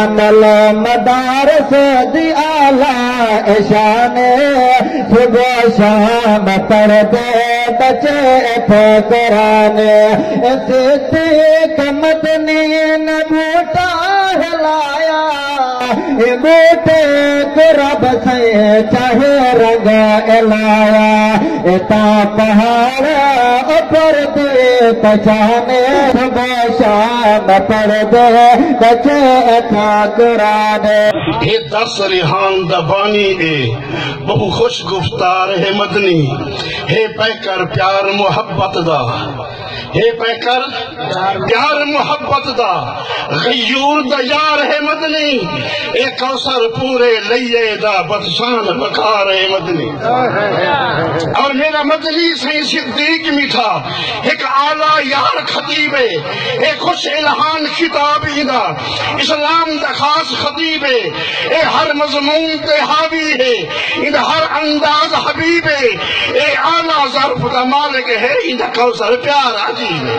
کامل مدارس دی اعلیٰ شان صبح شام پڑھتے بچے تھے قرآن صدیق مدنی نے بوٹا ہلایا بوٹے کو رب سے چاہے رنگ الایا تا پہاڑ اوپر دے پہچانے صبح شام پڑھ دے بچے تھا قرآن یہ دس ریحان دبانی اے بہو خوش گفتار ہے مدنی ہے پیکر پیار محبت دا ہے پیکر پیار محبت دا غیور دا یار ہے مدنی اے کوثر پورے لیے دا بدشان بکار ہے مدنی اور میرا مدنی سی صدیق میٹھا ایک اعلیٰ یار خطیب ہے ایک خوش الہان خطاب دا اسلام دا خاص خطیب ہے اے ہر مضمون تے حاوی ہے ان ہر انداز حبیب ہے اے اعلیٰ ظرف دا مالک ہے ان کوثر پیار عجیب ہے